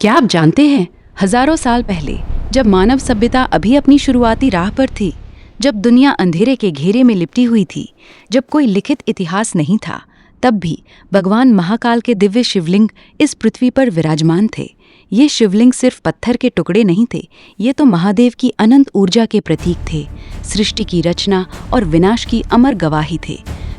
क्या आप जानते हैं, हजारों साल पहले जब मानव सभ्यता अभी अपनी शुरुआती राह पर थी, जब दुनिया अंधेरे के घेरे में लिपटी हुई थी, जब कोई लिखित इतिहास नहीं था, तब भी भगवान महाकाल के दिव्य शिवलिंग इस पृथ्वी पर विराजमान थे। ये शिवलिंग सिर्फ पत्थर के टुकड़े नहीं थे, ये तो महादेव की अनंत ऊर्जा के प्रतीक थे, सृष्टि की रचना और विनाश की अमर गवाही थे।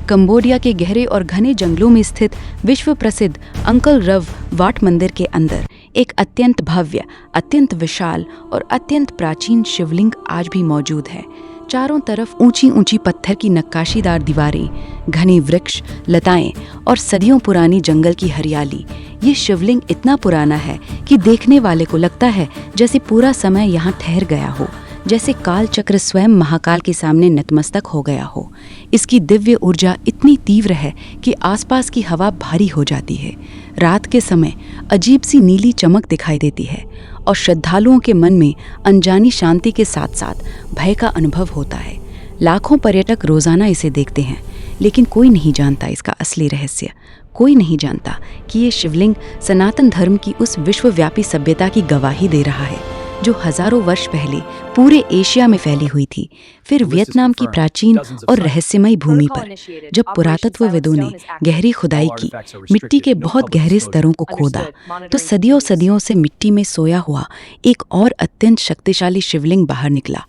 कंबोडिया के गहरे और घने जंगलों में स्थित विश्व प्रसिद्ध अंकल रव वाट मंदिर के अंदर एक अत्यंत भव्य, अत्यंत विशाल और अत्यंत प्राचीन शिवलिंग आज भी मौजूद है। चारों तरफ ऊंची ऊंची पत्थर की नक्काशीदार दीवारें, घने वृक्ष, लताएं और सदियों पुरानी जंगल की हरियाली। ये शिवलिंग इतना पुराना है कि देखने वाले को लगता है जैसे पूरा समय यहाँ ठहर गया हो, जैसे काल चक्र स्वयं महाकाल के सामने नतमस्तक हो गया हो। इसकी दिव्य ऊर्जा इतनी तीव्र है कि आसपास की हवा भारी हो जाती है। रात के समय अजीब सी नीली चमक दिखाई देती है और श्रद्धालुओं के मन में अनजानी शांति के साथ साथ भय का अनुभव होता है। लाखों पर्यटक रोजाना इसे देखते हैं, लेकिन कोई नहीं जानता इसका असली रहस्य। कोई नहीं जानता कि ये शिवलिंग सनातन धर्म की उस विश्वव्यापी सभ्यता की गवाही दे रहा है, जो हजारों वर्ष पहले पूरे एशिया में फैली हुई थी। फिर वियतनाम की प्राचीन और रहस्यमयी भूमि पर जब पुरातत्वविदों ने गहरी खुदाई की, मिट्टी के बहुत गहरे स्तरों को खोदा, तो सदियों सदियों से मिट्टी में सोया हुआ एक और अत्यंत शक्तिशाली शिवलिंग बाहर निकला।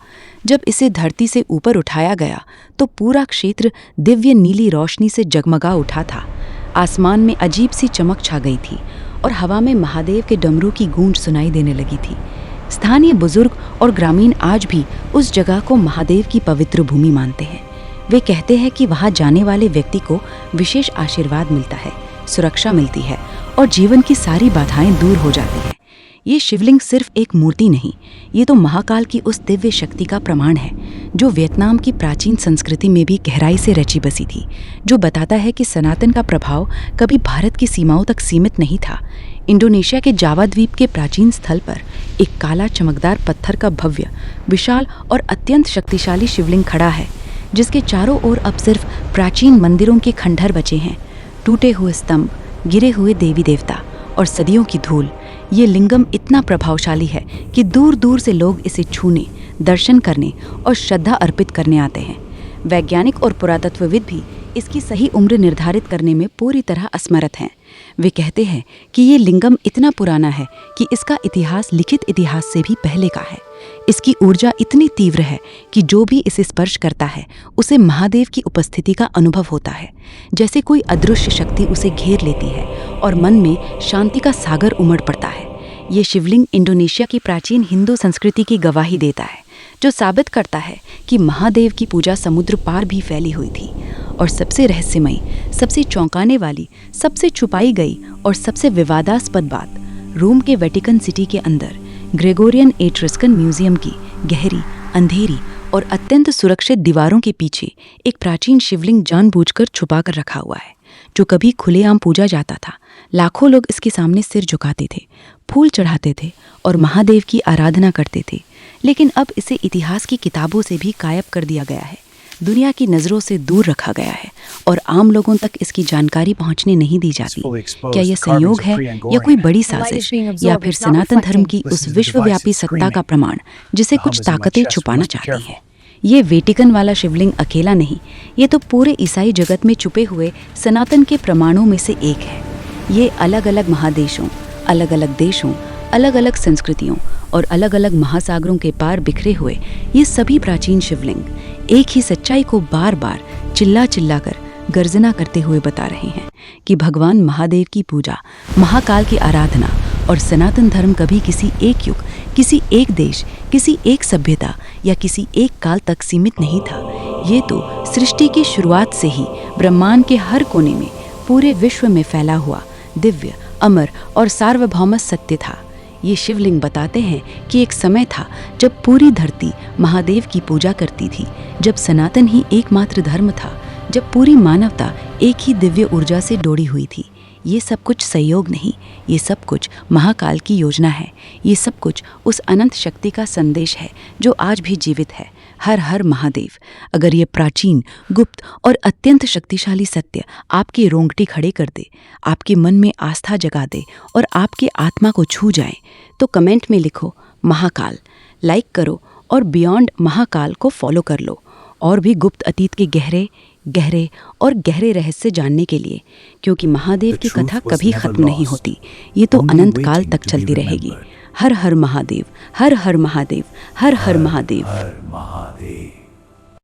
जब इसे धरती से ऊपर उठाया गया तो पूरा क्षेत्र दिव्य नीली रोशनी से जगमगा उठा था। आसमान में अजीब सी चमक छा गई थी और हवा में महादेव के डमरू की गूंज सुनाई देने लगी थी। स्थानीय बुजुर्ग और ग्रामीण आज भी उस जगह को महादेव की पवित्र भूमि मानते हैं। वे कहते हैं कि वहां जाने वाले व्यक्ति को विशेष आशीर्वाद मिलता है, सुरक्षा मिलती है और जीवन की सारी बाधाएं दूर हो जाती हैं। ये शिवलिंग सिर्फ एक मूर्ति नहीं, ये तो महाकाल की उस दिव्य शक्ति का प्रमाण है, जो वियतनाम की प्राचीन संस्कृति में भी गहराई से रची बसी थी, जो बताता है कि सनातन का प्रभाव कभी भारत की सीमाओं तक सीमित नहीं था। इंडोनेशिया के जावा द्वीप के प्राचीन स्थल पर एक काला चमकदार पत्थर का भव्य, विशाल और अत्यंत शक्तिशाली शिवलिंग खड़ा है, जिसके चारों ओर अब सिर्फ प्राचीन मंदिरों के खंडहर बचे हैं, टूटे हुए स्तंभ, गिरे हुए देवी देवता और सदियों की धूल। ये लिंगम इतना प्रभावशाली है कि दूर दूर से लोग इसे छूने, दर्शन करने और श्रद्धा अर्पित करने आते हैं। वैज्ञानिक और पुरातत्वविद भी इसकी सही उम्र निर्धारित करने में पूरी तरह असमर्थ हैं। वे कहते हैं कि ये लिंगम इतना पुराना है कि इसका इतिहास लिखित इतिहास से भी पहले का है। इसकी ऊर्जा इतनी तीव्र है कि जो भी इसे स्पर्श करता है उसे महादेव की उपस्थिति का अनुभव होता है, जैसे कोई अदृश्य शक्ति उसे घेर लेती है और मन में शांति का सागर उमड़ पड़ता है। ये शिवलिंग इंडोनेशिया की प्राचीन हिंदू संस्कृति की गवाही देता है, जो साबित करता है कि महादेव की पूजा समुद्र पार भी फैली हुई थी। और सबसे रहस्यमयी, सबसे चौंकाने वाली, सबसे छुपाई गई और सबसे विवादास्पद बात, रोम के वेटिकन सिटी के अंदर ग्रेगोरियन एट्रस्कन म्यूजियम की गहरी, अंधेरी और अत्यंत सुरक्षित दीवारों के पीछे एक प्राचीन शिवलिंग जानबूझकर छुपा कर रखा हुआ है, जो कभी खुलेआम पूजा जाता था। लाखों लोग इसके सामने सिर झुकाते थे, फूल चढ़ाते थे और महादेव की आराधना करते थे। लेकिन अब इसे इतिहास की किताबों से भी गायब कर दिया गया है, दुनिया की नज़रों से दूर रखा गया है और आम लोगों तक इसकी जानकारी पहुंचने नहीं दी जाती। क्या यह संयोग है या कोई बड़ी साजिश, या फिर सनातन धर्म की उस विश्वव्यापी सत्ता का प्रमाण जिसे कुछ ताकतें छुपाना चाहती हैं? ये वेटिकन वाला शिवलिंग अकेला नहीं, ये तो पूरे ईसाई जगत में छुपे हुए सनातन के प्रमाणों में से एक है। ये अलग अलग महादेशों, अलग अलग देशों, अलग अलग संस्कृतियों और अलग अलग महासागरों के पार बिखरे हुए ये सभी प्राचीन शिवलिंग एक ही सच्चाई को बार बार चिल्ला चिल्ला कर गर्जना करते हुए बता रहे हैं कि भगवान महादेव की पूजा, महाकाल की आराधना और सनातन धर्म कभी किसी एक युग, किसी एक देश, किसी एक सभ्यता या किसी एक काल तक सीमित नहीं था। ये तो सृष्टि की शुरुआत से ही ब्रह्मांड के हर कोने में पूरे विश्व में फैला हुआ दिव्य, अमर और सार्वभौम सत्य था। ये शिवलिंग बताते हैं कि एक समय था जब पूरी धरती महादेव की पूजा करती थी, जब सनातन ही एकमात्र धर्म था, जब पूरी मानवता एक ही दिव्य ऊर्जा से जोड़ी हुई थी। ये सब कुछ संयोग नहीं, ये सब कुछ महाकाल की योजना है। ये सब कुछ उस अनंत शक्ति का संदेश है जो आज भी जीवित है, हर हर महादेव। अगर ये प्राचीन, गुप्त और अत्यंत शक्तिशाली सत्य आपकी रोंगटी खड़े कर दे, आपके मन में आस्था जगा दे और आपकी आत्मा को छू जाए, तो कमेंट में लिखो महाकाल, लाइक करो और बियॉन्ड महाकाल को फॉलो कर लो। और भी गुप्त अतीत के गहरे गहरे और गहरे रहस्य जानने के लिए, क्योंकि महादेव की कथा कभी खत्म नहीं होती, ये तो अनंत काल तक चलती रहेगी। हर हर महादेव, हर हर महादेव, हर हर महादेव।